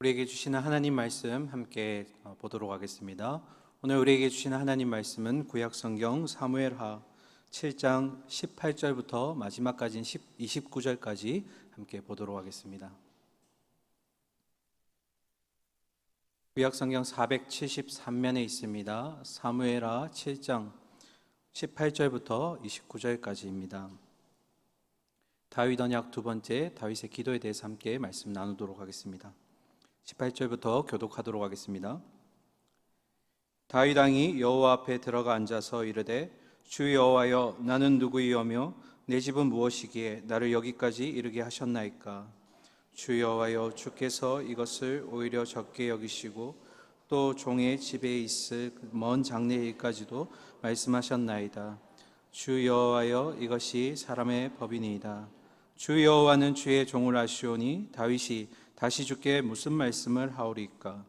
우리에게 주시는 하나님 말씀 함께 보도록 하겠습니다. 오늘 우리에게 주시는 하나님 말씀은 구약성경 사무엘하 7장 18절부터 마지막까지 29절까지 함께 보도록 하겠습니다. 구약성경 473면에 있습니다. 사무엘하 7장 18절부터 29절까지입니다. 다윗 언약 두 번째, 다윗의 기도에 대해서 함께 말씀 나누도록 하겠습니다. 18절부터 교독하도록 하겠습니다. 다윗 왕이 여호와 앞에 들어가 앉아서 이르되, 주 여호와여, 나는 누구이오며 내 집은 무엇이기에 나를 여기까지 이르게 하셨나이까? 주 여호와여, 주께서 이것을 오히려 적게 여기시고 또 종의 집에 있을 먼 장래 일까지도 말씀하셨나이다. 주 여호와여, 이것이 사람의 법이니이다. 주 여호와는 주의 종을 아시오니 다윗이 다시 주께 무슨 말씀을 하오리까?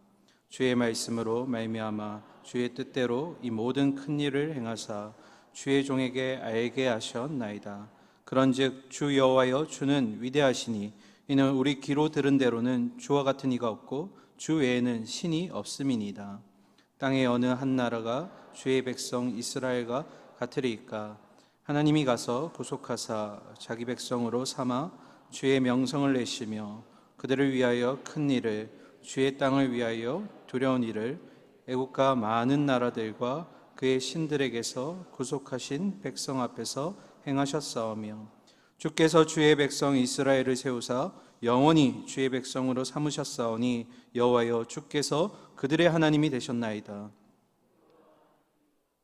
주의 말씀으로 말미암아 주의 뜻대로 이 모든 큰 일을 행하사 주의 종에게 알게 하셨나이다. 그런즉 주 여호와여, 주는 위대하시니 이는 우리 귀로 들은 대로는 주와 같은 이가 없고 주 외에는 신이 없음이니이다. 땅의 어느 한 나라가 주의 백성 이스라엘과 같으리이까? 하나님이 가서 구속하사 자기 백성으로 삼아 주의 명성을 내시며 그들을 위하여 큰 일을, 주의 땅을 위하여 두려운 일을 애국과 많은 나라들과 그의 신들에게서 구속하신 백성 앞에서 행하셨사오며, 주께서 주의 백성 이스라엘을 세우사 영원히 주의 백성으로 삼으셨사오니 여호와여, 주께서 그들의 하나님이 되셨나이다.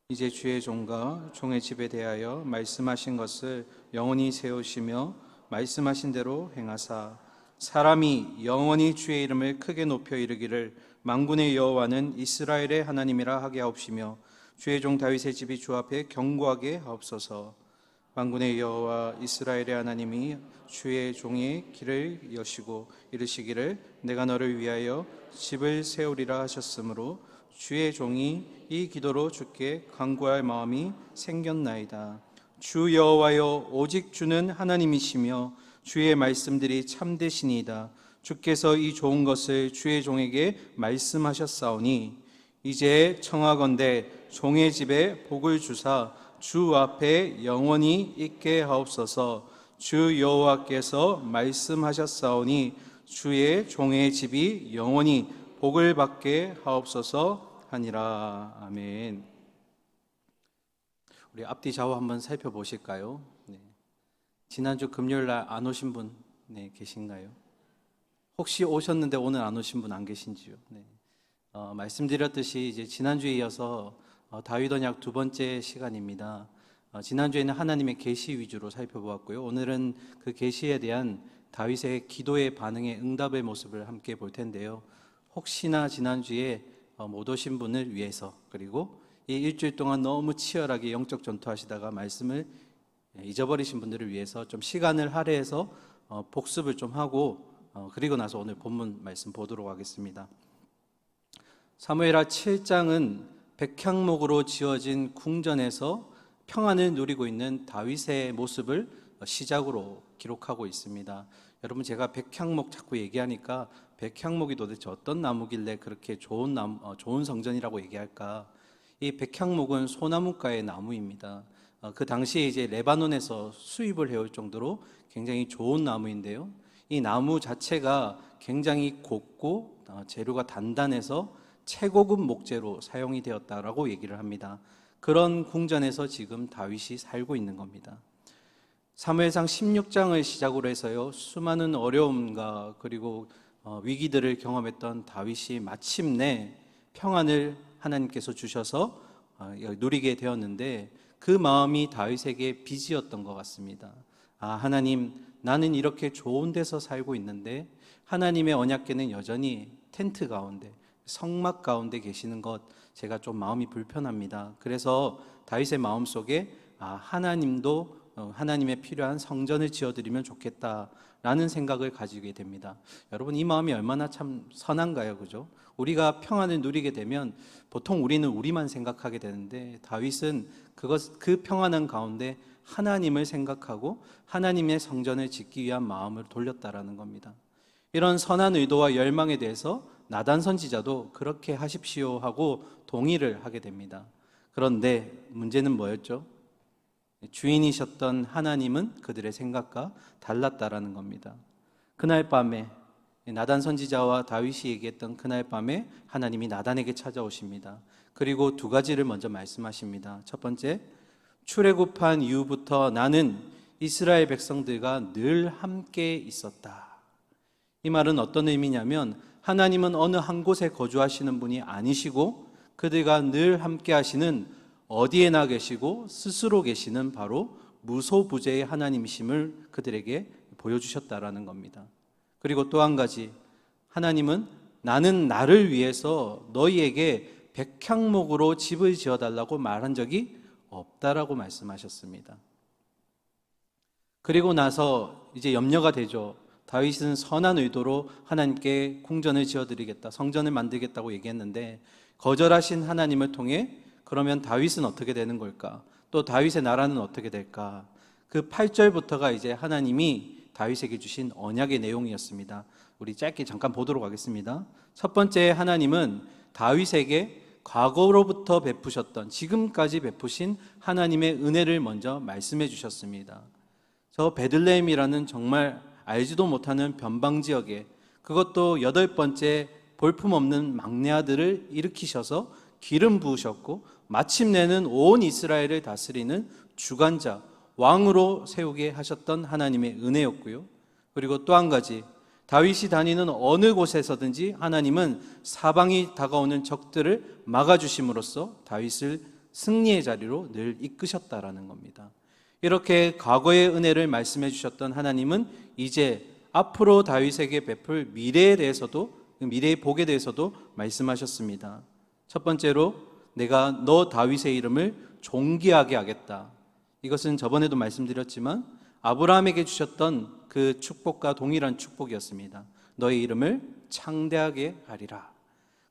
이제 주의 종과 종의 집에 대하여 말씀하신 것을 영원히 세우시며 말씀하신 대로 행하사 사람이 영원히 주의 이름을 크게 높여 이르기를 만군의 여호와는 이스라엘의 하나님이라 하게 하옵시며 주의 종 다윗의 집이 주 앞에 견고하게 하옵소서. 만군의 여호와 이스라엘의 하나님이 주의 종의 길을 여시고 이르시기를 내가 너를 위하여 집을 세우리라 하셨으므로 주의 종이 이 기도로 주께 간구할 마음이 생겼나이다. 주 여호와여, 오직 주는 하나님이시며 주의 말씀들이 참되시니이다. 주께서 이 좋은 것을 주의 종에게 말씀하셨사오니 이제 청하건대 종의 집에 복을 주사 주 앞에 영원히 있게 하옵소서. 주 여호와께서 말씀하셨사오니 주의 종의 집이 영원히 복을 받게 하옵소서 하니라. 아멘. 우리 앞뒤 좌우 한번 살펴보실까요? 네. 지난주 금요일날 안 오신 분 계신가요? 혹시 오셨는데 오늘 안 오신 분 안 계신지요? 네. 말씀드렸듯이 이제 지난주에 이어서 다윗 언약 두 번째 시간입니다. 지난주에는 하나님의 계시 위주로 살펴보았고요. 오늘은 그 계시에 대한 다윗의 기도의 반응의 응답의 모습을 함께 볼 텐데요. 혹시나 지난주에 못 오신 분을 위해서, 그리고 이 일주일 동안 너무 치열하게 영적 전투하시다가 말씀을 잊어버리신 분들을 위해서 좀 시간을 할애해서 복습을 좀 하고 그리고 나서 오늘 본문 말씀 보도록 하겠습니다. 사무엘하 7장은 백향목으로 지어진 궁전에서 평안을 누리고 있는 다윗의 모습을 시작으로 기록하고 있습니다. 여러분, 제가 백향목 자꾸 얘기하니까 백향목이 도대체 어떤 나무길래 그렇게 좋은 성전이라고 얘기할까? 이 백향목은 소나무과의 나무입니다. 그 당시에 이제 레바논에서 수입을 해올 정도로 굉장히 좋은 나무인데요. 이 나무 자체가 굉장히 곱고 재료가 단단해서 최고급 목재로 사용이 되었다라고 얘기를 합니다. 그런 궁전에서 지금 다윗이 살고 있는 겁니다. 사무엘상 16장을 시작으로 해서요, 수많은 어려움과 그리고 위기들을 경험했던 다윗이 마침내 평안을 하나님께서 주셔서 누리게 되었는데, 그 마음이 다윗에게 빚이었던 것 같습니다. 하나님, 나는 이렇게 좋은 데서 살고 있는데 하나님의 언약궤는 여전히 텐트 가운데, 성막 가운데 계시는 것, 제가 좀 마음이 불편합니다. 그래서 다윗의 마음속에 하나님도 하나님의 필요한 성전을 지어드리면 좋겠다라는 생각을 가지게 됩니다. 여러분, 이 마음이 얼마나 참 선한가요? 그죠? 우리가 평안을 누리게 되면 보통 우리는 우리만 생각하게 되는데, 다윗은 그 평안한 가운데 하나님을 생각하고 하나님의 성전을 짓기 위한 마음을 돌렸다라는 겁니다. 이런 선한 의도와 열망에 대해서 나단 선지자도 그렇게 하십시오 하고 동의를 하게 됩니다. 그런데 문제는 뭐였죠? 주인이셨던 하나님은 그들의 생각과 달랐다라는 겁니다. 그날 밤에 나단 선지자와 다윗이 얘기했던 그날 밤에 하나님이 나단에게 찾아오십니다. 그리고 두 가지를 먼저 말씀하십니다. 첫 번째, 출애굽한 이후부터 나는 이스라엘 백성들과 늘 함께 있었다. 이 말은 어떤 의미냐면 하나님은 어느 한 곳에 거주하시는 분이 아니시고 그들과 늘 함께 하시는 어디에나 계시고 스스로 계시는 바로 무소부재의 하나님이심을 그들에게 보여주셨다라는 겁니다. 그리고 또 한 가지, 하나님은 나는 나를 위해서 너희에게 백향목으로 집을 지어달라고 말한 적이 없다라고 말씀하셨습니다. 그리고 나서 이제 염려가 되죠. 다윗은 선한 의도로 하나님께 궁전을 지어드리겠다, 성전을 만들겠다고 얘기했는데 거절하신 하나님을 통해 그러면 다윗은 어떻게 되는 걸까? 또 다윗의 나라는 어떻게 될까? 그 8절부터가 이제 하나님이 다윗에게 주신 언약의 내용이었습니다. 우리 짧게 잠깐 보도록 하겠습니다. 첫 번째, 하나님은 다윗에게 과거로부터 베푸셨던, 지금까지 베푸신 하나님의 은혜를 먼저 말씀해 주셨습니다. 저 베들레헴이라는 정말 알지도 못하는 변방 지역에, 그것도 8번째 볼품없는 막내 아들을 일으키셔서 기름 부으셨고 마침내는 온 이스라엘을 다스리는 주관자, 왕으로 세우게 하셨던 하나님의 은혜였고요. 그리고 또 한 가지, 다윗이 다니는 어느 곳에서든지 하나님은 사방이 다가오는 적들을 막아주심으로써 다윗을 승리의 자리로 늘 이끄셨다라는 겁니다. 이렇게 과거의 은혜를 말씀해 주셨던 하나님은 이제 앞으로 다윗에게 베풀 미래에 대해서도, 미래의 복에 대해서도 말씀하셨습니다. 첫 번째로, 내가 너 다윗의 이름을 존귀하게 하겠다. 이것은 저번에도 말씀드렸지만 아브라함에게 주셨던 그 축복과 동일한 축복이었습니다. 너의 이름을 창대하게 하리라.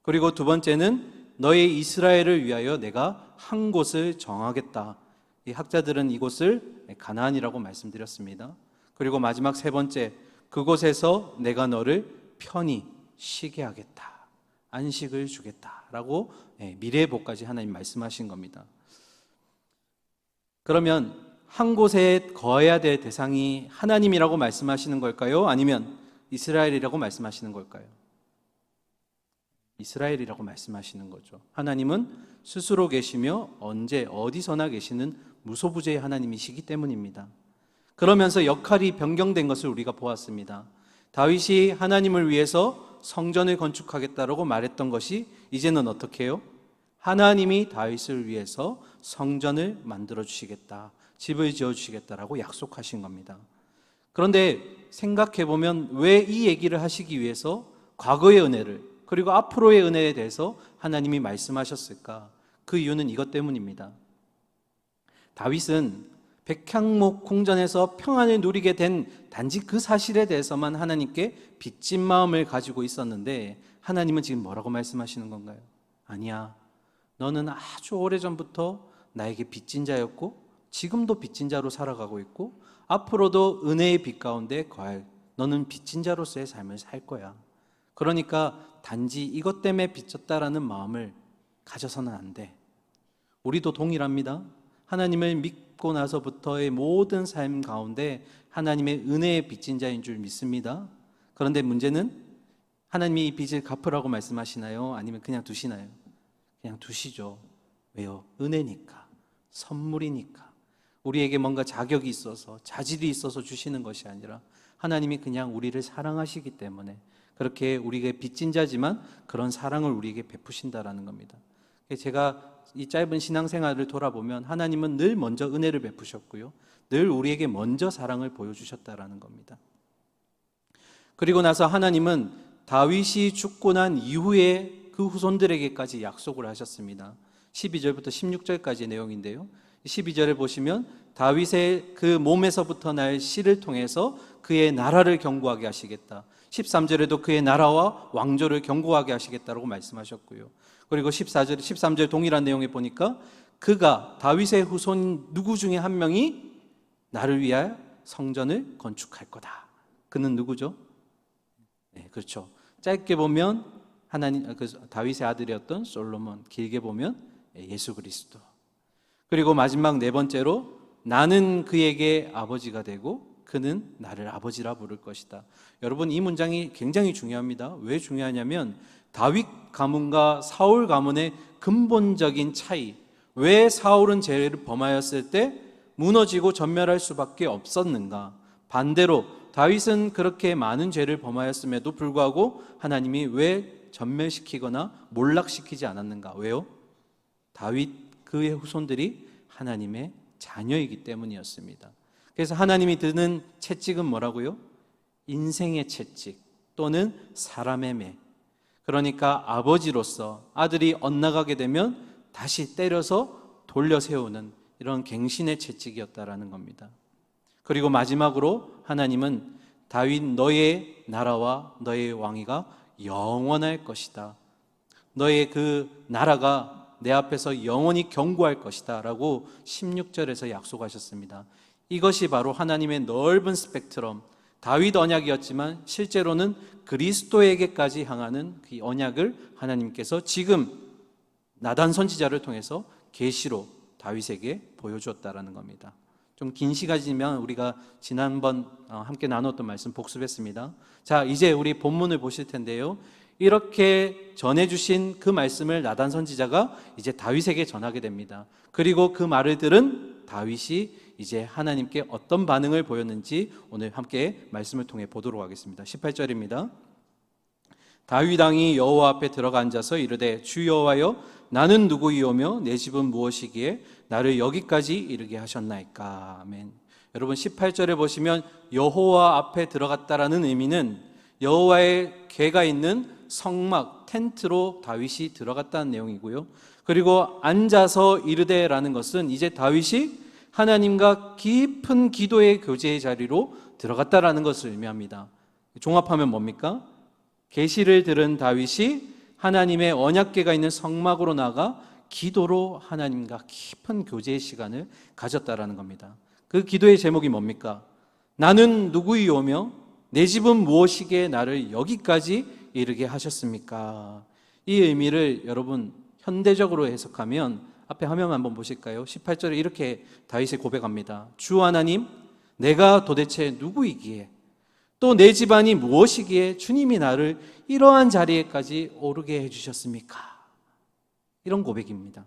그리고 두 번째는 너의 이스라엘을 위하여 내가 한 곳을 정하겠다. 이 학자들은 이곳을 가나안이라고 말씀드렸습니다. 그리고 마지막 세 번째, 그곳에서 내가 너를 편히 쉬게 하겠다. 안식을 주겠다라고 미래의 복까지 하나님 말씀하신 겁니다. 그러면 한 곳에 거해야 될 대상이 하나님이라고 말씀하시는 걸까요? 아니면 이스라엘이라고 말씀하시는 걸까요? 이스라엘이라고 말씀하시는 거죠. 하나님은 스스로 계시며 언제 어디서나 계시는 무소부재의 하나님이시기 때문입니다. 그러면서 역할이 변경된 것을 우리가 보았습니다. 다윗이 하나님을 위해서 성전을 건축하겠다라고 말했던 것이 이제는 어떻게 해요? 하나님이 다윗을 위해서 성전을 만들어 주시겠다, 집을 지어 주시겠다라고 약속하신 겁니다. 그런데 생각해 보면 왜 이 얘기를 하시기 위해서 과거의 은혜를, 그리고 앞으로의 은혜에 대해서 하나님이 말씀하셨을까? 그 이유는 이것 때문입니다. 다윗은 백향목 궁전에서 평안을 누리게 된 단지 그 사실에 대해서만 하나님께 빚진 마음을 가지고 있었는데, 하나님은 지금 뭐라고 말씀하시는 건가요? 아니야, 너는 아주 오래전부터 나에게 빚진 자였고 지금도 빚진 자로 살아가고 있고 앞으로도 은혜의 빛 가운데 거할, 너는 빚진 자로서의 삶을 살 거야. 그러니까 단지 이것 때문에 빚졌다라는 마음을 가져서는 안 돼. 우리도 동일합니다. 하나님을 믿고 나서부터의 모든 삶 가운데 하나님의 은혜의 빚진 자인 줄 믿습니다. 그런데 문제는 하나님이 이 빚을 갚으라고 말씀하시나요? 아니면 그냥 두시나요? 그냥 두시죠. 왜요? 은혜니까, 선물이니까. 우리에게 뭔가 자격이 있어서, 자질이 있어서 주시는 것이 아니라 하나님이 그냥 우리를 사랑하시기 때문에 그렇게 우리에게 빚진 자지만 그런 사랑을 우리에게 베푸신다라는 겁니다. 제가 이 짧은 신앙생활을 돌아보면 하나님은 늘 먼저 은혜를 베푸셨고요, 늘 우리에게 먼저 사랑을 보여주셨다라는 겁니다. 그리고 나서 하나님은 다윗이 죽고 난 이후에 그 후손들에게까지 약속을 하셨습니다. 12절부터 16절까지의 내용인데요, 12절을 보시면 다윗의 그 몸에서부터 날 씨를 통해서 그의 나라를 견고하게 하시겠다. 13절에도 그의 나라와 왕조를 견고하게 하시겠다라고 말씀하셨고요. 그리고 14절, 13절 동일한 내용에 보니까 그가, 다윗의 후손 누구 중에 한 명이 나를 위하여 성전을 건축할 거다. 그는 누구죠? 네, 그렇죠. 짧게 보면 하나님, 다윗의 아들이었던 솔로몬, 길게 보면 예수 그리스도. 그리고 마지막 네 번째로 나는 그에게 아버지가 되고 그는 나를 아버지라 부를 것이다. 여러분, 이 문장이 굉장히 중요합니다. 왜 중요하냐면 다윗 가문과 사울 가문의 근본적인 차이, 왜 사울은 죄를 범하였을 때 무너지고 전멸할 수밖에 없었는가? 반대로 다윗은 그렇게 많은 죄를 범하였음에도 불구하고 하나님이 왜 전멸시키거나 몰락시키지 않았는가? 왜요? 다윗 그의 후손들이 하나님의 자녀이기 때문이었습니다. 그래서 하나님이 드는 채찍은 뭐라고요? 인생의 채찍 또는 사람의 매. 그러니까 아버지로서 아들이 엇나가게 되면 다시 때려서 돌려 세우는 이런 갱신의 채찍이었다라는 겁니다. 그리고 마지막으로 하나님은 다윗 너의 나라와 너의 왕위가 영원할 것이다. 너의 그 나라가 내 앞에서 영원히 경고할 것이다 라고 16절에서 약속하셨습니다. 이것이 바로 하나님의 넓은 스펙트럼, 다윗 언약이었지만 실제로는 그리스도에게까지 향하는 그 언약을 하나님께서 지금 나단 선지자를 통해서 계시로 다윗에게 보여주었다라는 겁니다. 좀 긴 시간이지만 우리가 지난번 함께 나눴던 말씀 복습했습니다. 자, 이제 우리 본문을 보실 텐데요. 이렇게 전해주신 그 말씀을 나단 선지자가 이제 다윗에게 전하게 됩니다. 그리고 그 말을 들은 다윗이 이제 하나님께 어떤 반응을 보였는지 오늘 함께 말씀을 통해 보도록 하겠습니다. 18절입니다. 다윗 왕이 여호와 앞에 들어가 앉아서 이르되 주 여호와여 나는 누구이오며 내 집은 무엇이기에 나를 여기까지 이르게 하셨나이까. 아멘. 여러분 18절에 보시면 여호와 앞에 들어갔다라는 의미는 여호와의 궤가 있는 성막 텐트로 다윗이 들어갔다는 내용이고요. 그리고 앉아서 이르되라는 것은 이제 다윗이 하나님과 깊은 기도의 교제의 자리로 들어갔다라는 것을 의미합니다. 종합하면 뭡니까? 계시를 들은 다윗이 하나님의 언약궤가 있는 성막으로 나가 기도로 하나님과 깊은 교제의 시간을 가졌다라는 겁니다. 그 기도의 제목이 뭡니까? 나는 누구이오며 내 집은 무엇이기에 나를 여기까지 이르게 하셨습니까? 이 의미를 여러분 현대적으로 해석하면 앞에 화면 한번 보실까요? 18절에 이렇게 다윗이 고백합니다. 주 하나님, 내가 도대체 누구이기에 또 내 집안이 무엇이기에 주님이 나를 이러한 자리에까지 오르게 해주셨습니까? 이런 고백입니다.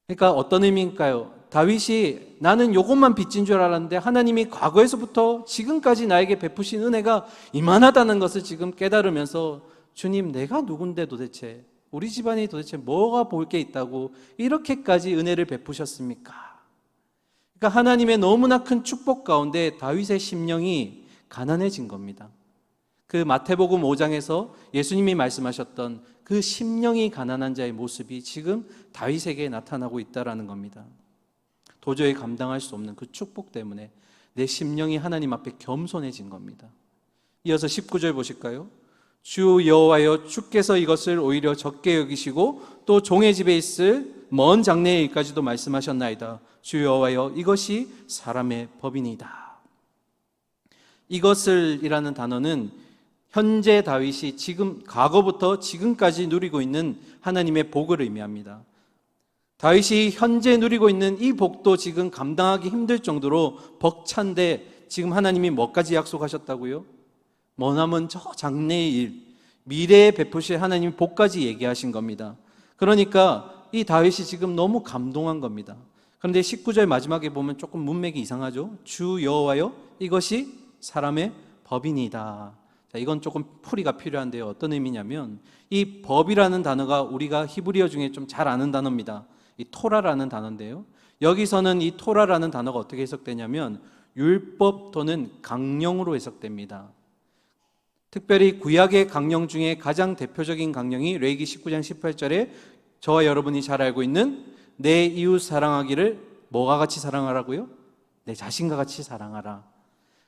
그러니까 어떤 의미일까요? 다윗이 나는 이것만 빚진 줄 알았는데 하나님이 과거에서부터 지금까지 나에게 베푸신 은혜가 이만하다는 것을 지금 깨달으면서 주님, 내가 누군데 도대체 우리 집안이 도대체 뭐가 볼 게 있다고 이렇게까지 은혜를 베푸셨습니까? 그러니까 하나님의 너무나 큰 축복 가운데 다윗의 심령이 가난해진 겁니다. 그 마태복음 5장에서 예수님이 말씀하셨던 그 심령이 가난한 자의 모습이 지금 다윗에게 나타나고 있다는 겁니다. 도저히 감당할 수 없는 그 축복 때문에 내 심령이 하나님 앞에 겸손해진 겁니다. 이어서 19절 보실까요? 주 여호와여 주께서 이것을 오히려 적게 여기시고 또 종의 집에 있을 먼 장래의 일까지도 말씀하셨나이다. 주 여호와여 이것이 사람의 법이니이다. 이것을 이라는 단어는 현재 다윗이 지금 과거부터 지금까지 누리고 있는 하나님의 복을 의미합니다. 다윗이 현재 누리고 있는 이 복도 지금 감당하기 힘들 정도로 벅찬데 지금 하나님이 뭐까지 약속하셨다고요? 머나먼 저 장래의 일, 미래에 베푸실 하나님의 복까지 얘기하신 겁니다. 그러니까 이 다윗이 지금 너무 감동한 겁니다. 그런데 19절 마지막에 보면 조금 문맥이 이상하죠. 주 여호와여 이것이 사람의 법이니이다. 자, 이건 조금 풀이가 필요한데요. 어떤 의미냐면 이 법이라는 단어가 우리가 히브리어 중에 좀 잘 아는 단어입니다. 이 토라라는 단어인데요. 여기서는 이 토라라는 단어가 어떻게 해석되냐면 율법 또는 강령으로 해석됩니다. 특별히 구약의 강령 중에 가장 대표적인 강령이 레위기 19장 18절에 저와 여러분이 잘 알고 있는 내 이웃 사랑하기를 뭐가 같이 사랑하라고요? 내 자신과 같이 사랑하라.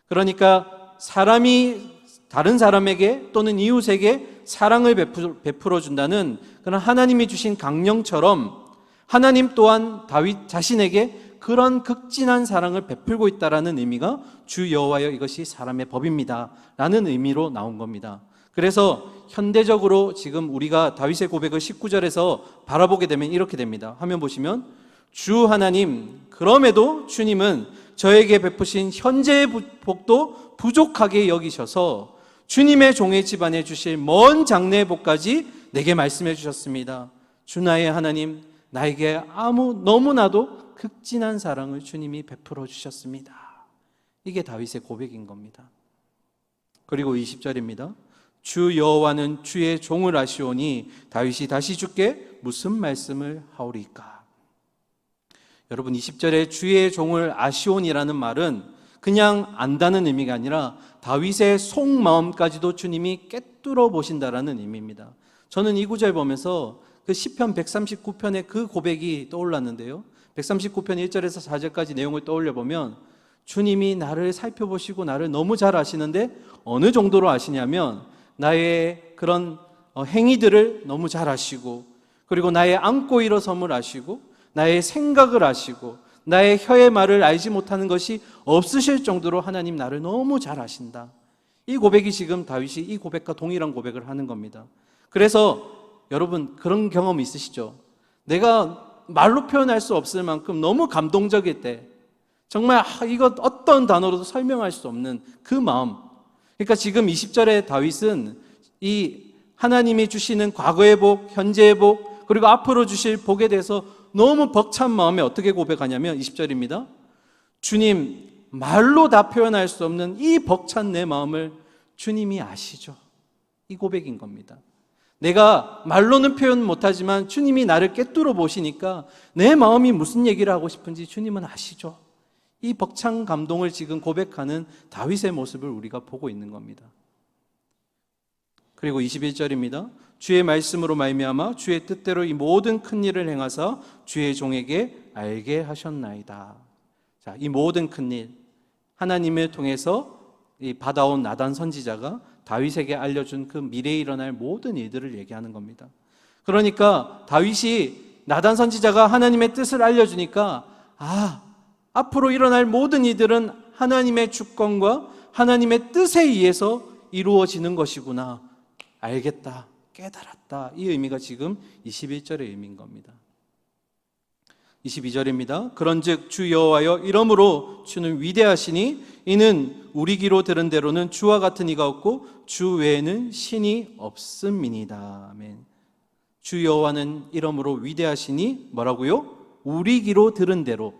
그러니까 사람이 다른 사람에게 또는 이웃에게 사랑을 베풀어 준다는 그런 하나님이 주신 강령처럼 하나님 또한 다윗 자신에게 그런 극진한 사랑을 베풀고 있다라는 의미가 주 여호와여 이것이 사람의 법입니다 라는 의미로 나온 겁니다. 그래서 현대적으로 지금 우리가 다윗의 고백을 19절에서 바라보게 되면 이렇게 됩니다. 화면 보시면 주 하나님, 그럼에도 주님은 저에게 베푸신 현재의 복도 부족하게 여기셔서 주님의 종의 집안에 주실 먼 장래의 복까지 내게 말씀해 주셨습니다. 주 나의 하나님, 나에게 너무나도 극진한 사랑을 주님이 베풀어 주셨습니다. 이게 다윗의 고백인 겁니다. 그리고 20절입니다. 주 여호와는 주의 종을 아시오니 다윗이 다시 주께 무슨 말씀을 하오리까? 여러분, 20절에 주의 종을 아시오니라는 말은 그냥 안다는 의미가 아니라 다윗의 속마음까지도 주님이 꿰뚫어 보신다라는 의미입니다. 저는 이 구절 보면서 그 시편 139편의 그 고백이 떠올랐는데요. 139편 1절에서 4절까지 내용을 떠올려 보면 주님이 나를 살펴보시고 나를 너무 잘 아시는데 어느 정도로 아시냐면 나의 그런 행위들을 너무 잘 아시고, 그리고 나의 앉고 일어섬을 아시고, 나의 생각을 아시고, 나의 혀의 말을 알지 못하는 것이 없으실 정도로 하나님 나를 너무 잘 아신다. 이 고백이 지금 다윗이 이 고백과 동일한 고백을 하는 겁니다. 그래서 여러분, 그런 경험 있으시죠? 내가 말로 표현할 수 없을 만큼 너무 감동적일 때 정말 이거 어떤 단어로도 설명할 수 없는 그 마음. 그러니까 지금 20절에 다윗은 이 하나님이 주시는 과거의 복, 현재의 복, 그리고 앞으로 주실 복에 대해서 너무 벅찬 마음에 어떻게 고백하냐면 20절입니다. 주님, 말로 다 표현할 수 없는 이 벅찬 내 마음을 주님이 아시죠. 이 고백인 겁니다. 내가 말로는 표현 못하지만 주님이 나를 꿰뚫어 보시니까 내 마음이 무슨 얘기를 하고 싶은지 주님은 아시죠. 이 벅찬 감동을 지금 고백하는 다윗의 모습을 우리가 보고 있는 겁니다. 그리고 21절입니다. 주의 말씀으로 말미암아 주의 뜻대로 이 모든 큰 일을 행하사 주의 종에게 알게 하셨나이다. 자, 이 모든 큰 일, 하나님을 통해서 받아온 나단 선지자가 다윗에게 알려준 그 미래에 일어날 모든 일들을 얘기하는 겁니다. 그러니까 다윗이 나단 선지자가 하나님의 뜻을 알려주니까 앞으로 일어날 모든 일들은 하나님의 주권과 하나님의 뜻에 의해서 이루어지는 것이구나. 알겠다, 깨달았다. 이 의미가 지금 21절의 의미인 겁니다. 22절입니다. 그런즉 주 여호와여 이러므로 주는 위대하시니 이는 우리 귀로 들은 대로는 주와 같은 이가 없고 주 외에는 신이 없음이니이다. 아멘. 주 여호와는 이러므로 위대하시니 뭐라고요? 우리 귀로 들은 대로.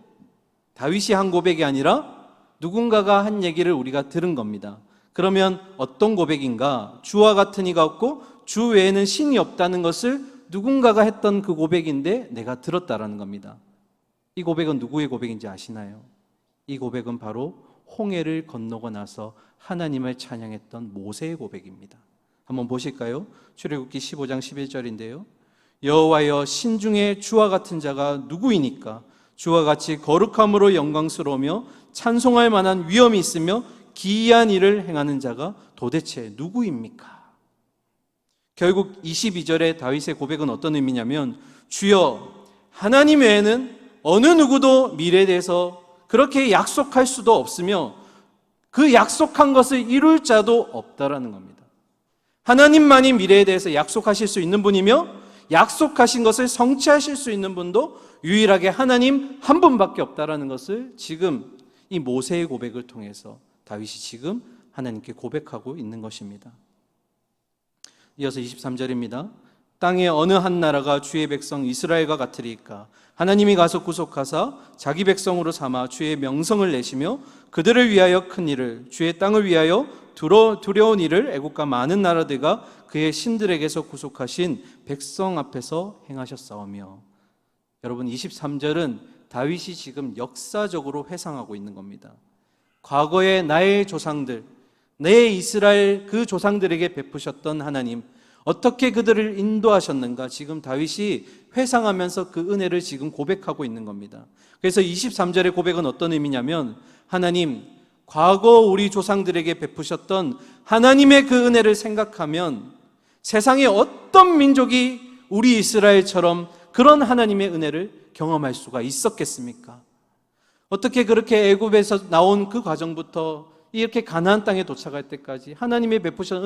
다윗이 한 고백이 아니라 누군가가 한 얘기를 우리가 들은 겁니다. 그러면 어떤 고백인가? 주와 같은 이가 없고 주 외에는 신이 없다는 것을 누군가가 했던 그 고백인데 내가 들었다라는 겁니다. 이 고백은 누구의 고백인지 아시나요? 이 고백은 바로 홍해를 건너고 나서 하나님을 찬양했던 모세의 고백입니다. 한번 보실까요? 출애굽기 15장 11절인데요. 여호와여 신중에 주와 같은 자가 누구이니까? 주와 같이 거룩함으로 영광스러우며 찬송할 만한 위엄이 있으며 기이한 일을 행하는 자가 도대체 누구입니까? 결국 22절의 다윗의 고백은 어떤 의미냐면 주여 하나님 외에는 어느 누구도 미래에 대해서 그렇게 약속할 수도 없으며 그 약속한 것을 이룰 자도 없다라는 겁니다. 하나님만이 미래에 대해서 약속하실 수 있는 분이며 약속하신 것을 성취하실 수 있는 분도 유일하게 하나님 한 분밖에 없다라는 것을 지금 이 모세의 고백을 통해서 다윗이 지금 하나님께 고백하고 있는 것입니다. 이어서 23절입니다. 땅의 어느 한 나라가 주의 백성 이스라엘과 같으리까? 하나님이 가서 구속하사 자기 백성으로 삼아 주의 명성을 내시며 그들을 위하여 큰 일을, 주의 땅을 위하여 두려운 일을 애국과 많은 나라들과 그의 신들에게서 구속하신 백성 앞에서 행하셨사오며. 여러분, 23절은 다윗이 지금 역사적으로 회상하고 있는 겁니다. 과거에 나의 조상들, 내 이스라엘 그 조상들에게 베푸셨던 하나님, 어떻게 그들을 인도하셨는가 지금 다윗이 회상하면서 그 은혜를 지금 고백하고 있는 겁니다. 그래서 23절의 고백은 어떤 의미냐면 하나님, 과거 우리 조상들에게 베푸셨던 하나님의 그 은혜를 생각하면 세상에 어떤 민족이 우리 이스라엘처럼 그런 하나님의 은혜를 경험할 수가 있었겠습니까? 어떻게 그렇게 애굽에서 나온 그 과정부터 이렇게 가나안 땅에 도착할 때까지 하나님의 베푸신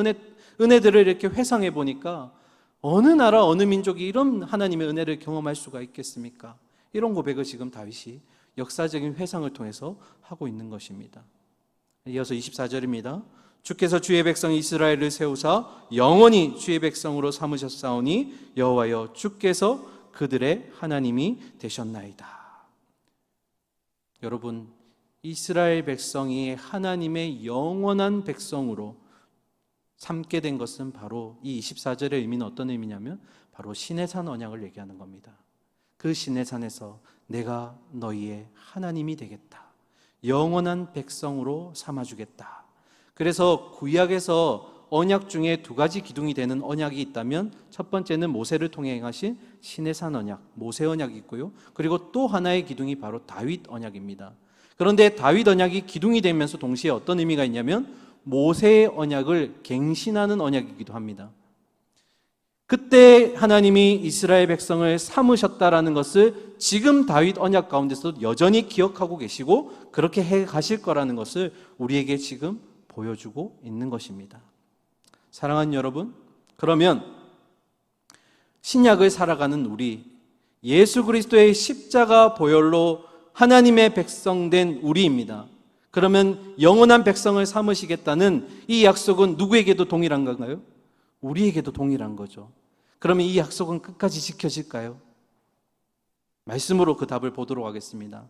은혜들을 이렇게 회상해 보니까 어느 나라 어느 민족이 이런 하나님의 은혜를 경험할 수가 있겠습니까? 이런 고백을 지금 다윗이 역사적인 회상을 통해서 하고 있는 것입니다. 이어서 24절입니다. 주께서 주의 백성 이스라엘을 세우사 영원히 주의 백성으로 삼으셨사오니 여호와여 주께서 그들의 하나님이 되셨나이다. 여러분, 이스라엘 백성이 하나님의 영원한 백성으로 삼게 된 것은 바로 이 24절의 의미는 어떤 의미냐면 바로 시내산 언약을 얘기하는 겁니다. 그 시내산에서 내가 너희의 하나님이 되겠다. 영원한 백성으로 삼아주겠다. 그래서 구약에서 언약 중에 두 가지 기둥이 되는 언약이 있다면 첫 번째는 모세를 통해 행하신 시내산 언약, 모세 언약이 있고요. 그리고 또 하나의 기둥이 바로 다윗 언약입니다. 그런데 다윗 언약이 기둥이 되면서 동시에 어떤 의미가 있냐면 모세의 언약을 갱신하는 언약이기도 합니다. 그때 하나님이 이스라엘 백성을 삼으셨다라는 것을 지금 다윗 언약 가운데서 여전히 기억하고 계시고 그렇게 해 가실 거라는 것을 우리에게 지금 보여주고 있는 것입니다. 사랑하는 여러분, 그러면 신약을 살아가는 우리, 예수 그리스도의 십자가 보혈로 하나님의 백성된 우리입니다. 그러면 영원한 백성을 삼으시겠다는 이 약속은 누구에게도 동일한 건가요? 우리에게도 동일한 거죠. 그러면 이 약속은 끝까지 지켜질까요? 말씀으로 그 답을 보도록 하겠습니다.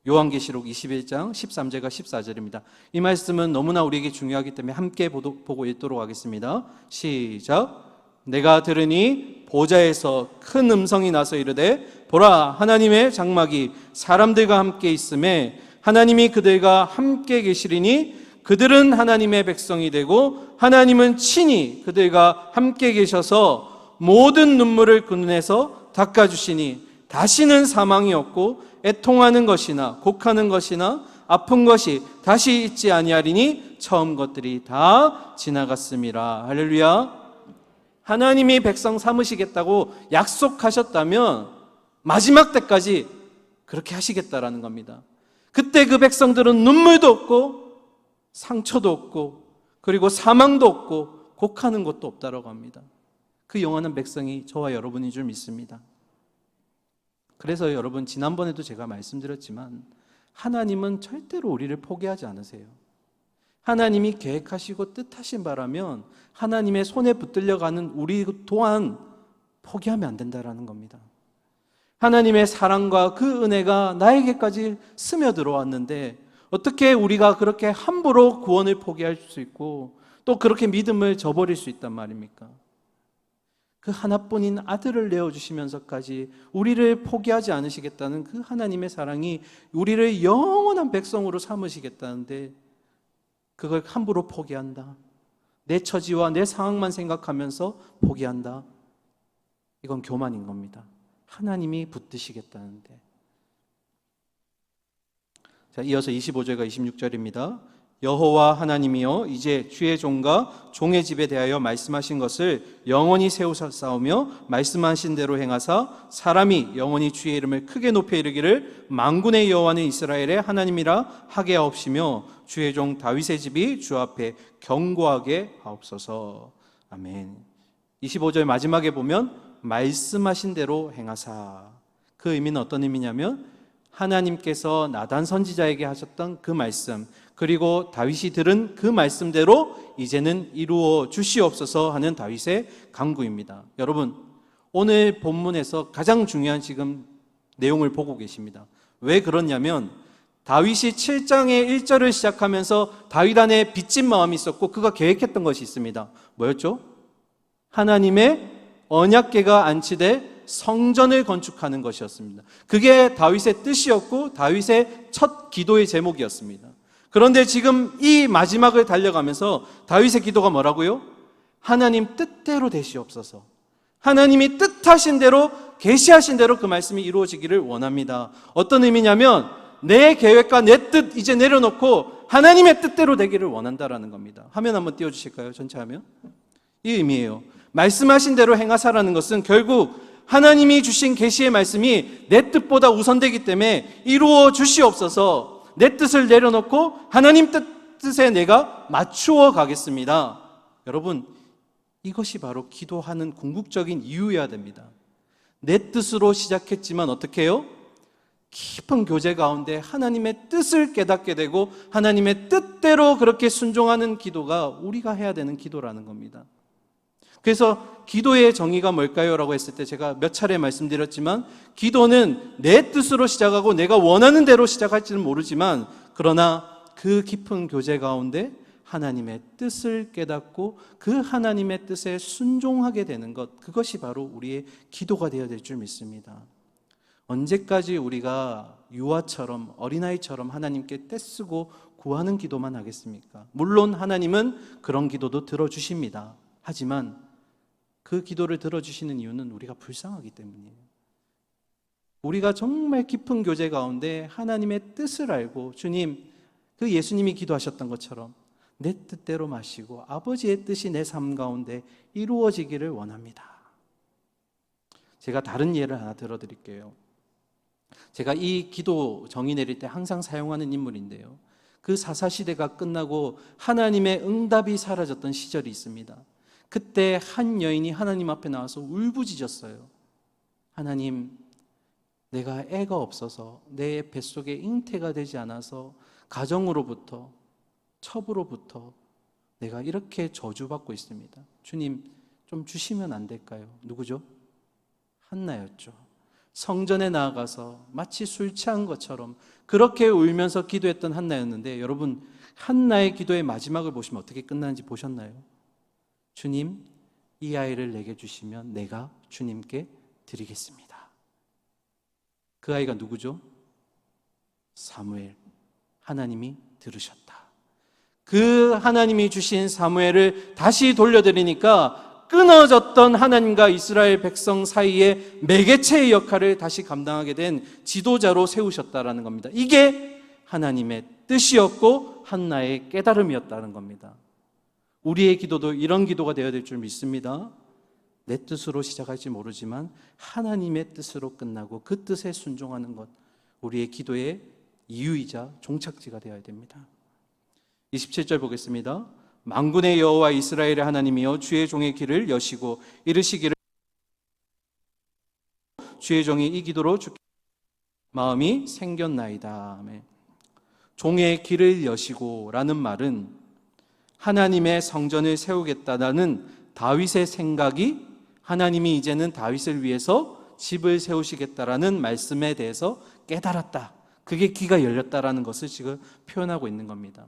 요한계시록 21장 13절과 14절입니다. 이 말씀은 너무나 우리에게 중요하기 때문에 함께 보고 읽도록 하겠습니다. 시작. 내가 들으니 보좌에서 큰 음성이 나서 이르되 보라, 하나님의 장막이 사람들과 함께 있음에 하나님이 그들과 함께 계시리니 그들은 하나님의 백성이 되고 하나님은 친히 그들과 함께 계셔서 모든 눈물을 그 눈에서 닦아주시니 다시는 사망이 없고 애통하는 것이나 곡하는 것이나 아픈 것이 다시 있지 아니하리니 처음 것들이 다 지나갔음이라. 할렐루야. 하나님이 백성 삼으시겠다고 약속하셨다면 마지막 때까지 그렇게 하시겠다라는 겁니다. 그때 그 백성들은 눈물도 없고 상처도 없고 그리고 사망도 없고 곡하는 것도 없다라고 합니다. 그 영원한 백성이 저와 여러분인 줄 믿습니다. 그래서 여러분, 지난번에도 제가 말씀드렸지만 하나님은 절대로 우리를 포기하지 않으세요. 하나님이 계획하시고 뜻하신 바라면 하나님의 손에 붙들려가는 우리 또한 포기하면 안 된다라는 겁니다. 하나님의 사랑과 그 은혜가 나에게까지 스며들어왔는데 어떻게 우리가 그렇게 함부로 구원을 포기할 수 있고 또 그렇게 믿음을 저버릴 수 있단 말입니까? 그 하나뿐인 아들을 내어주시면서까지 우리를 포기하지 않으시겠다는 그 하나님의 사랑이 우리를 영원한 백성으로 삼으시겠다는데 그걸 함부로 포기한다. 내 처지와 내 상황만 생각하면서 포기한다. 이건 교만인 겁니다. 하나님이 붙드시겠다는데. 자, 이어서 25절과 26절입니다. 여호와 하나님이여 이제 주의 종과 종의 집에 대하여 말씀하신 것을 영원히 세우셨사오며 말씀하신 대로 행하사 사람이 영원히 주의 이름을 크게 높여 이르기를 만군의 여호와는 이스라엘의 하나님이라 하게 하옵시며 주의 종 다윗의 집이 주 앞에 견고하게 하옵소서. 아멘. 25절 마지막에 보면 말씀하신 대로 행하사. 그 의미는 어떤 의미냐면 하나님께서 나단 선지자에게 하셨던 그 말씀, 그리고 다윗이 들은 그 말씀대로 이제는 이루어 주시옵소서 하는 다윗의 간구입니다. 여러분, 오늘 본문에서 가장 중요한 지금 내용을 보고 계십니다. 왜 그러냐면 다윗이 7장의 1절을 시작하면서 다윗 안에 빚진 마음이 있었고 그가 계획했던 것이 있습니다. 뭐였죠? 하나님의 언약궤가 안치되 성전을 건축하는 것이었습니다. 그게 다윗의 뜻이었고 다윗의 첫 기도의 제목이었습니다. 그런데 지금 이 마지막을 달려가면서 다윗의 기도가 뭐라고요? 하나님 뜻대로 되시옵소서. 하나님이 뜻하신 대로, 계시하신 대로 그 말씀이 이루어지기를 원합니다. 어떤 의미냐면 내 계획과 내 뜻 이제 내려놓고 하나님의 뜻대로 되기를 원한다라는 겁니다. 화면 한번 띄워주실까요? 전체 화면. 이 의미예요. 말씀하신 대로 행하사라는 것은 결국 하나님이 주신 계시의 말씀이 내 뜻보다 우선되기 때문에 이루어 주시옵소서. 내 뜻을 내려놓고 하나님 뜻에 내가 맞추어 가겠습니다. 여러분, 이것이 바로 기도하는 궁극적인 이유여야 됩니다. 내 뜻으로 시작했지만 어떻게 해요? 깊은 교제 가운데 하나님의 뜻을 깨닫게 되고 하나님의 뜻대로 그렇게 순종하는 기도가 우리가 해야 되는 기도라는 겁니다. 그래서 기도의 정의가 뭘까요? 라고 했을 때 제가 몇 차례 말씀드렸지만 기도는 내 뜻으로 시작하고 내가 원하는 대로 시작할지는 모르지만 그러나 그 깊은 교제 가운데 하나님의 뜻을 깨닫고 그 하나님의 뜻에 순종하게 되는 것, 그것이 바로 우리의 기도가 되어야 될 줄 믿습니다. 언제까지 우리가 유아처럼 어린아이처럼 하나님께 떼쓰고 구하는 기도만 하겠습니까? 물론 하나님은 그런 기도도 들어주십니다. 하지만 그 기도를 들어주시는 이유는 우리가 불쌍하기 때문이에요. 우리가 정말 깊은 교제 가운데 하나님의 뜻을 알고 주님, 그 예수님이 기도하셨던 것처럼 내 뜻대로 마시고 아버지의 뜻이 내 삶 가운데 이루어지기를 원합니다. 제가 다른 예를 하나 들어드릴게요. 제가 이 기도 정의 내릴 때 항상 사용하는 인물인데요, 그 사사시대가 끝나고 하나님의 응답이 사라졌던 시절이 있습니다. 그때 한 여인이 하나님 앞에 나와서 울부짖었어요. 하나님, 내가 애가 없어서 내 뱃속에 잉태가 되지 않아서 가정으로부터 첩으로부터 내가 이렇게 저주받고 있습니다. 주님, 좀 주시면 안 될까요? 누구죠? 한나였죠. 성전에 나아가서 마치 술 취한 것처럼 그렇게 울면서 기도했던 한나였는데, 여러분, 한나의 기도의 마지막을 보시면 어떻게 끝나는지 보셨나요? 주님, 이 아이를 내게 주시면 내가 주님께 드리겠습니다. 그 아이가 누구죠? 사무엘. 하나님이 들으셨다. 그 하나님이 주신 사무엘을 다시 돌려드리니까 끊어졌던 하나님과 이스라엘 백성 사이의 매개체의 역할을 다시 감당하게 된 지도자로 세우셨다라는 겁니다. 이게 하나님의 뜻이었고 한나의 깨달음이었다는 겁니다. 우리의 기도도 이런 기도가 되어야 될 줄 믿습니다. 내 뜻으로 시작할지 모르지만 하나님의 뜻으로 끝나고 그 뜻에 순종하는 것, 우리의 기도의 이유이자 종착지가 되어야 됩니다. 27절 보겠습니다. 만군의 여호와 이스라엘의 하나님이여, 주의 종의 길을 여시고 이르시기를 주의 종이 이 기도로 주께 마음이 생겼나이다. 아멘. 종의 길을 여시고 라는 말은 하나님의 성전을 세우겠다라는 다윗의 생각이 하나님이 이제는 다윗을 위해서 집을 세우시겠다라는 말씀에 대해서 깨달았다. 그게 귀가 열렸다라는 것을 지금 표현하고 있는 겁니다.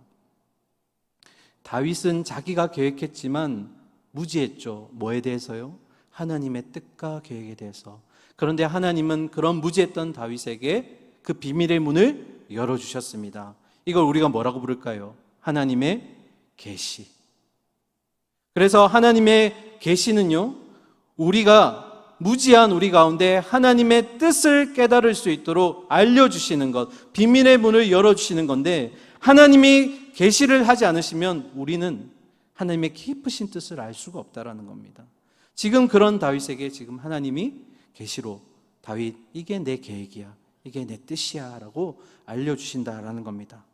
다윗은 자기가 계획했지만 무지했죠. 뭐에 대해서요? 하나님의 뜻과 계획에 대해서. 그런데 하나님은 그런 무지했던 다윗에게 그 비밀의 문을 열어주셨습니다. 이걸 우리가 뭐라고 부를까요? 하나님의 계시. 그래서 하나님의 계시는요, 우리가 무지한 우리 가운데 하나님의 뜻을 깨달을 수 있도록 알려주시는 것, 비밀의 문을 열어주시는 건데, 하나님이 계시를 하지 않으시면 우리는 하나님의 깊으신 뜻을 알 수가 없다라는 겁니다. 지금 그런 다윗에게 지금 하나님이 계시로 다윗, 이게 내 계획이야, 이게 내 뜻이야 라고 알려주신다라는 겁니다.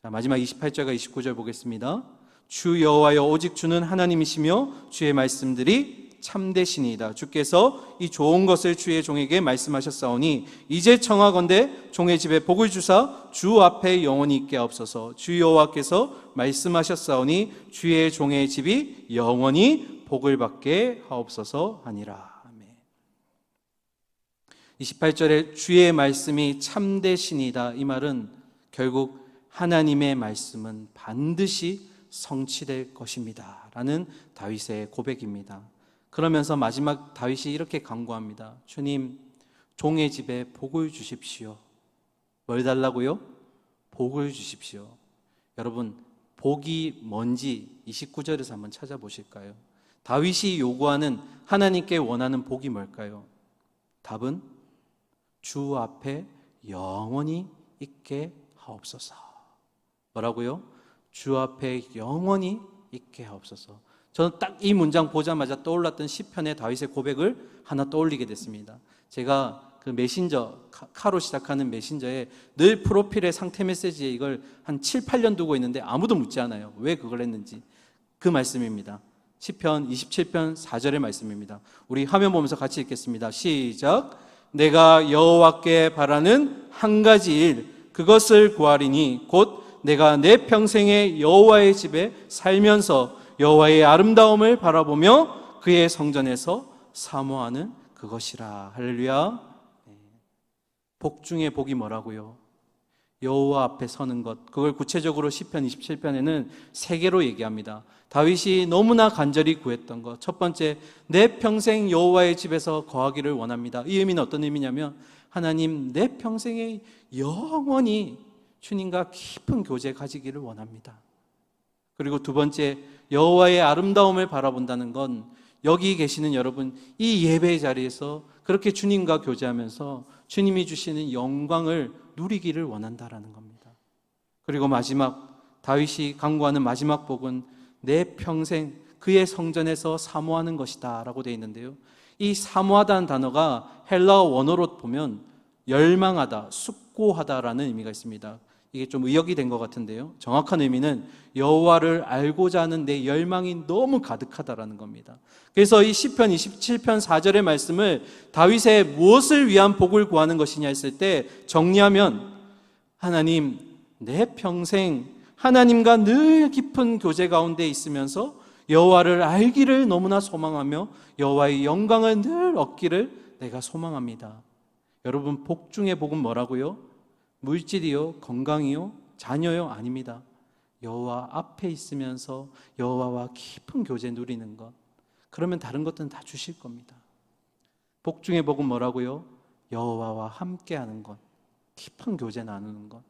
자, 마지막 28절과 29절 보겠습니다. 주 여호와여, 오직 주는 하나님이시며 주의 말씀들이 참되시니이다. 주께서 이 좋은 것을 주의 종에게 말씀하셨사오니 이제 청하건대 종의 집에 복을 주사 주 앞에 영원히 있게 하옵소서. 주 여호와께서 말씀하셨사오니 주의 종의 집이 영원히 복을 받게 하옵소서 하니라. 아멘. 28절에 주의 말씀이 참되시니이다, 이 말은 결국 하나님의 말씀은 반드시 성취될 것입니다 라는 다윗의 고백입니다. 그러면서 마지막 다윗이 이렇게 간구합니다. 주님, 종의 집에 복을 주십시오. 뭘 달라고요? 복을 주십시오. 여러분, 복이 뭔지 29절에서 한번 찾아보실까요? 다윗이 요구하는, 하나님께 원하는 복이 뭘까요? 답은 주 앞에 영원히 있게 하옵소서. 뭐라고요? 주 앞에 영원히 있게 하옵소서. 저는 딱 이 문장 보자마자 떠올랐던 시편의 다윗의 고백을 하나 떠올리게 됐습니다. 제가 그 메신저, 카로 시작하는 메신저에 늘 프로필의 상태 메시지에 이걸 한 7, 8년 두고 있는데 아무도 묻지 않아요. 왜 그걸 했는지. 그 말씀입니다. 시편 27편 4절의 말씀입니다. 우리 화면 보면서 같이 읽겠습니다. 시작. 내가 여호와께 바라는 한 가지 일, 그것을 구하리니 곧 내가 내 평생에 여호와의 집에 살면서 여호와의 아름다움을 바라보며 그의 성전에서 사모하는 그것이라. 할렐루야. 복 중에 복이 뭐라고요? 여호와 앞에 서는 것. 그걸 구체적으로 시편 27편에는 세 개로 얘기합니다. 다윗이 너무나 간절히 구했던 것. 첫 번째, 내 평생 여호와의 집에서 거하기를 원합니다. 이 의미는 어떤 의미냐면 하나님, 내 평생에 영원히 주님과 깊은 교제 가지기를 원합니다. 그리고 두 번째, 여호와의 아름다움을 바라본다는 건 여기 계시는 여러분, 이 예배의 자리에서 그렇게 주님과 교제하면서 주님이 주시는 영광을 누리기를 원한다라는 겁니다. 그리고 마지막, 다윗이 강구하는 마지막 복은 내 평생 그의 성전에서 사모하는 것이다 라고 되어 있는데요, 이 사모하다는 단어가 헬라어 원어로 보면 열망하다, 숙고하다라는 의미가 있습니다. 이게 좀 의역이 된 것 같은데요, 정확한 의미는 여호와를 알고자 하는 내 열망이 너무 가득하다라는 겁니다. 그래서 이 시편 27편 4절의 말씀을 다윗의 무엇을 위한 복을 구하는 것이냐 했을 때 정리하면, 하나님, 내 평생 하나님과 늘 깊은 교제 가운데 있으면서 여호와를 알기를 너무나 소망하며 여호와의 영광을 늘 얻기를 내가 소망합니다. 여러분, 복 중에 복은 뭐라고요? 물질이요, 건강이요, 자녀요? 아닙니다. 여호와 앞에 있으면서 여호와와 깊은 교제 누리는 것. 그러면 다른 것들은 다 주실 겁니다. 복 중에 복은 뭐라고요? 여호와와 함께하는 것, 깊은 교제 나누는 것.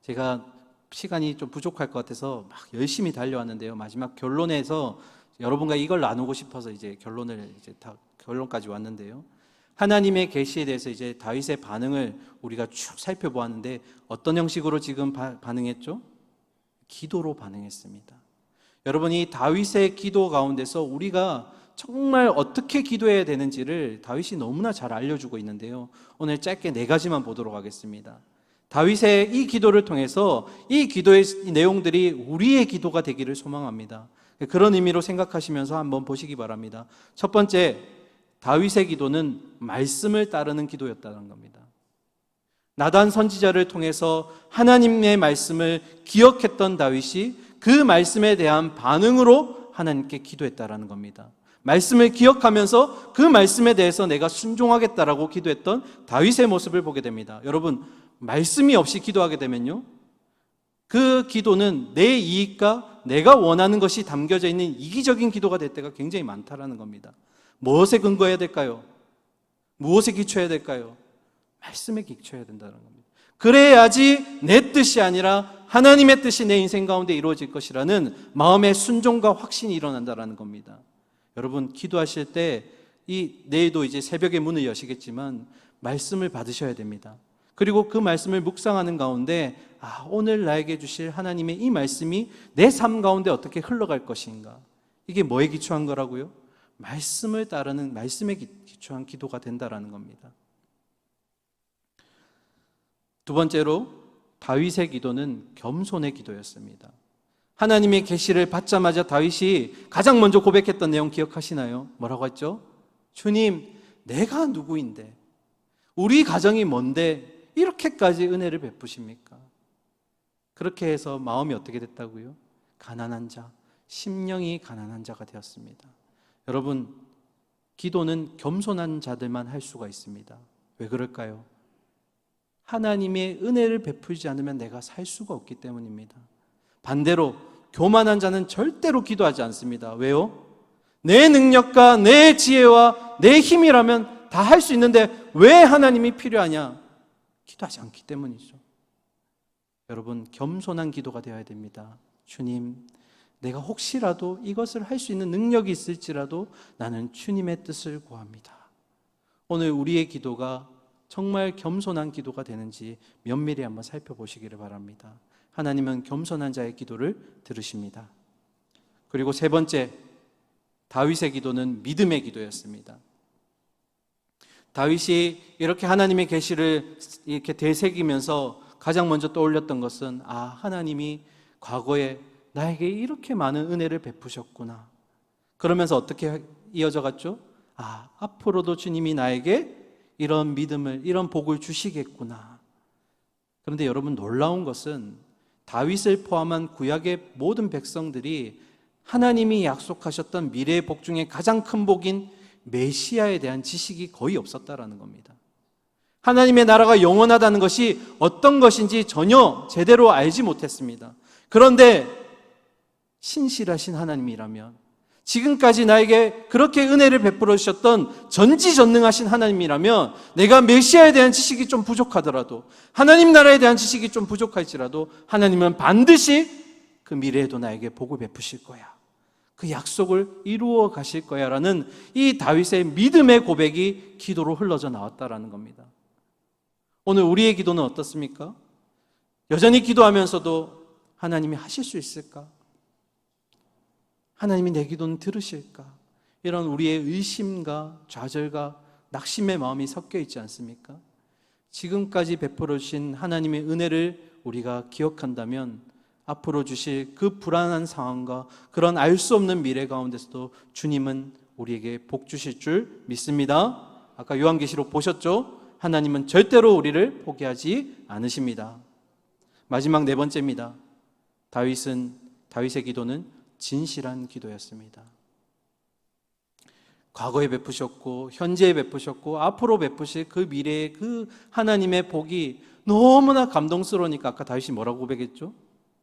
제가 시간이 좀 부족할 것 같아서 막 열심히 달려왔는데요, 마지막 결론에서 여러분과 이걸 나누고 싶어서 이제 결론까지 왔는데요, 하나님의 계시에 대해서 이제 다윗의 반응을 우리가 쭉 살펴보았는데 어떤 형식으로 지금 반응했죠? 기도로 반응했습니다. 여러분, 이 다윗의 기도 가운데서 우리가 정말 어떻게 기도해야 되는지를 다윗이 너무나 잘 알려주고 있는데요, 오늘 짧게 4가지만 보도록 하겠습니다. 다윗의 이 기도를 통해서 이 기도의 내용들이 우리의 기도가 되기를 소망합니다. 그런 의미로 생각하시면서 한번 보시기 바랍니다. 첫 번째, 다윗의 기도는 말씀을 따르는 기도였다는 겁니다. 나단 선지자를 통해서 하나님의 말씀을 기억했던 다윗이 그 말씀에 대한 반응으로 하나님께 기도했다라는 겁니다. 말씀을 기억하면서 그 말씀에 대해서 내가 순종하겠다라고 기도했던 다윗의 모습을 보게 됩니다. 여러분, 말씀이 없이 기도하게 되면요, 그 기도는 내 이익과 내가 원하는 것이 담겨져 있는 이기적인 기도가 될 때가 굉장히 많다라는 겁니다. 무엇에 근거해야 될까요? 무엇에 기초해야 될까요? 말씀에 기초해야 된다는 겁니다. 그래야지 내 뜻이 아니라 하나님의 뜻이 내 인생 가운데 이루어질 것이라는 마음의 순종과 확신이 일어난다는 겁니다. 여러분, 기도하실 때 내일도 이제 새벽에 문을 여시겠지만 말씀을 받으셔야 됩니다. 그리고 그 말씀을 묵상하는 가운데 오늘 나에게 주실 하나님의 이 말씀이 내 삶 가운데 어떻게 흘러갈 것인가, 이게 뭐에 기초한 거라고요? 말씀을 따르는, 말씀에 기초한 기도가 된다라는 겁니다. 두 번째로, 다윗의 기도는 겸손의 기도였습니다. 하나님의 계시를 받자마자 다윗이 가장 먼저 고백했던 내용 기억하시나요? 뭐라고 했죠? 주님, 내가 누구인데, 우리 가정이 뭔데 이렇게까지 은혜를 베푸십니까? 그렇게 해서 마음이 어떻게 됐다고요? 가난한 자, 심령이 가난한 자가 되었습니다. 여러분, 기도는 겸손한 자들만 할 수가 있습니다. 왜 그럴까요? 하나님의 은혜를 베풀지 않으면 내가 살 수가 없기 때문입니다. 반대로 교만한 자는 절대로 기도하지 않습니다. 왜요? 내 능력과 내 지혜와 내 힘이라면 다 할 수 있는데 왜 하나님이 필요하냐? 기도하지 않기 때문이죠. 여러분, 겸손한 기도가 되어야 됩니다. 주님, 내가 혹시라도 이것을 할 수 있는 능력이 있을지라도 나는 주님의 뜻을 구합니다. 오늘 우리의 기도가 정말 겸손한 기도가 되는지 면밀히 한번 살펴보시기를 바랍니다. 하나님은 겸손한 자의 기도를 들으십니다. 그리고 세 번째, 다윗의 기도는 믿음의 기도였습니다. 다윗이 이렇게 하나님의 계시를 이렇게 되새기면서 가장 먼저 떠올렸던 것은 하나님이 과거에 나에게 이렇게 많은 은혜를 베푸셨구나. 그러면서 어떻게 이어져 갔죠? 앞으로도 주님이 나에게 이런 믿음을, 이런 복을 주시겠구나. 그런데 여러분, 놀라운 것은 다윗을 포함한 구약의 모든 백성들이 하나님이 약속하셨던 미래의 복 중에 가장 큰 복인 메시아에 대한 지식이 거의 없었다라는 겁니다. 하나님의 나라가 영원하다는 것이 어떤 것인지 전혀 제대로 알지 못했습니다. 그런데 신실하신 하나님이라면, 지금까지 나에게 그렇게 은혜를 베풀어 주셨던 전지전능하신 하나님이라면, 내가 메시아에 대한 지식이 좀 부족하더라도, 하나님 나라에 대한 지식이 좀 부족할지라도 하나님은 반드시 그 미래에도 나에게 복을 베푸실 거야, 그 약속을 이루어 가실 거야 라는 이 다윗의 믿음의 고백이 기도로 흘러져 나왔다라는 겁니다. 오늘 우리의 기도는 어떻습니까? 여전히 기도하면서도 하나님이 하실 수 있을까? 하나님이 내 기도는 들으실까? 이런 우리의 의심과 좌절과 낙심의 마음이 섞여 있지 않습니까? 지금까지 베풀어 주신 하나님의 은혜를 우리가 기억한다면 앞으로 주실 그 불안한 상황과 그런 알 수 없는 미래 가운데서도 주님은 우리에게 복 주실 줄 믿습니다. 아까 요한계시록 보셨죠? 하나님은 절대로 우리를 포기하지 않으십니다. 마지막 네 번째입니다. 다윗의 기도는 진실한 기도였습니다. 과거에 베푸셨고 현재에 베푸셨고 앞으로 베푸실 그 미래의 그 하나님의 복이 너무나 감동스러우니까 아까 다윗이 뭐라고 고백했죠?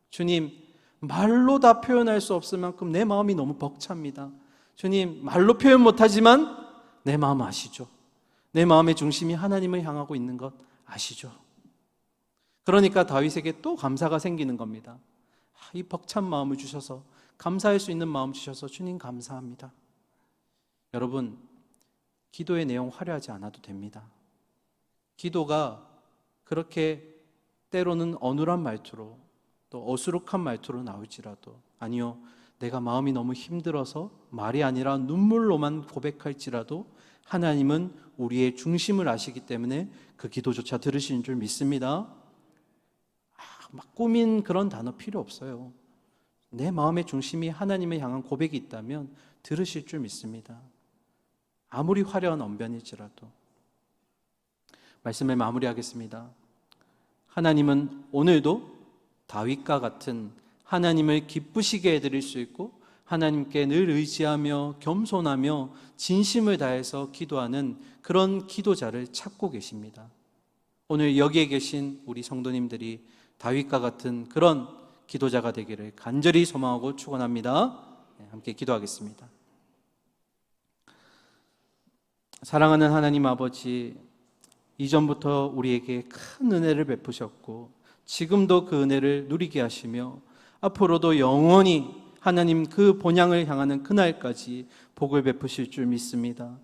주님, 말로 다 표현할 수 없을 만큼 내 마음이 너무 벅찹니다. 주님, 말로 표현 못하지만 내 마음 아시죠? 내 마음의 중심이 하나님을 향하고 있는 것 아시죠? 그러니까 다윗에게 또 감사가 생기는 겁니다. 이 벅찬 마음을 주셔서, 감사할 수 있는 마음 주셔서 주님 감사합니다. 여러분, 기도의 내용 화려하지 않아도 됩니다. 기도가 그렇게 때로는 어눌한 말투로, 또 어수룩한 말투로 나올지라도, 아니요, 내가 마음이 너무 힘들어서 말이 아니라 눈물로만 고백할지라도 하나님은 우리의 중심을 아시기 때문에 그 기도조차 들으시는 줄 믿습니다. 막 꾸민 그런 단어 필요 없어요. 내 마음의 중심이 하나님을 향한 고백이 있다면 들으실 줄 믿습니다. 아무리 화려한 언변일지라도. 말씀을 마무리하겠습니다. 하나님은 오늘도 다윗과 같은 하나님을 기쁘시게 해드릴 수 있고 하나님께 늘 의지하며 겸손하며 진심을 다해서 기도하는 그런 기도자를 찾고 계십니다. 오늘 여기에 계신 우리 성도님들이 다윗과 같은 그런 기도자가 되기를 간절히 소망하고 축원합니다. 함께 기도하겠습니다. 사랑하는 하나님 아버지, 이전부터 우리에게 큰 은혜를 베푸셨고 지금도 그 은혜를 누리게 하시며 앞으로도 영원히 하나님 그 본향을 향하는 그날까지 복을 베푸실 줄 믿습니다.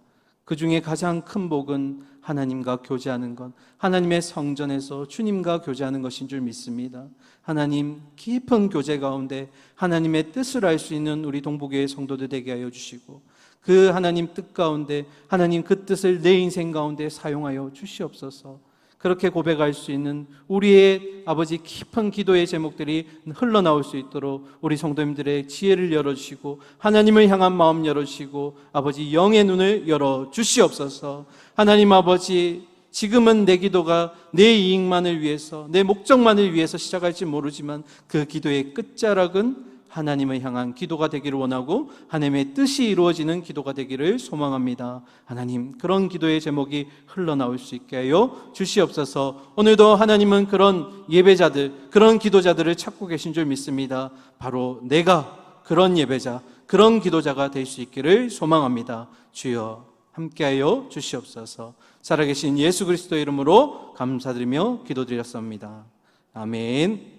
그 중에 가장 큰 복은 하나님과 교제하는 것, 하나님의 성전에서 주님과 교제하는 것인 줄 믿습니다. 하나님, 깊은 교제 가운데 하나님의 뜻을 알 수 있는 우리 동부교회 성도들 되게 하여 주시고 그 하나님 뜻 가운데 하나님 그 뜻을 내 인생 가운데 사용하여 주시옵소서. 그렇게 고백할 수 있는 우리의 아버지 깊은 기도의 제목들이 흘러나올 수 있도록 우리 성도님들의 지혜를 열어주시고 하나님을 향한 마음 열어주시고 아버지 영의 눈을 열어주시옵소서. 하나님 아버지, 지금은 내 기도가 내 이익만을 위해서, 내 목적만을 위해서 시작할지 모르지만 그 기도의 끝자락은 하나님을 향한 기도가 되기를 원하고 하나님의 뜻이 이루어지는 기도가 되기를 소망합니다. 하나님, 그런 기도의 제목이 흘러나올 수 있게 하여 주시옵소서. 오늘도 하나님은 그런 예배자들, 그런 기도자들을 찾고 계신 줄 믿습니다. 바로 내가 그런 예배자, 그런 기도자가 될 수 있기를 소망합니다. 주여 함께하여 주시옵소서. 살아계신 예수 그리스도의 이름으로 감사드리며 기도드렸습니다. 아멘.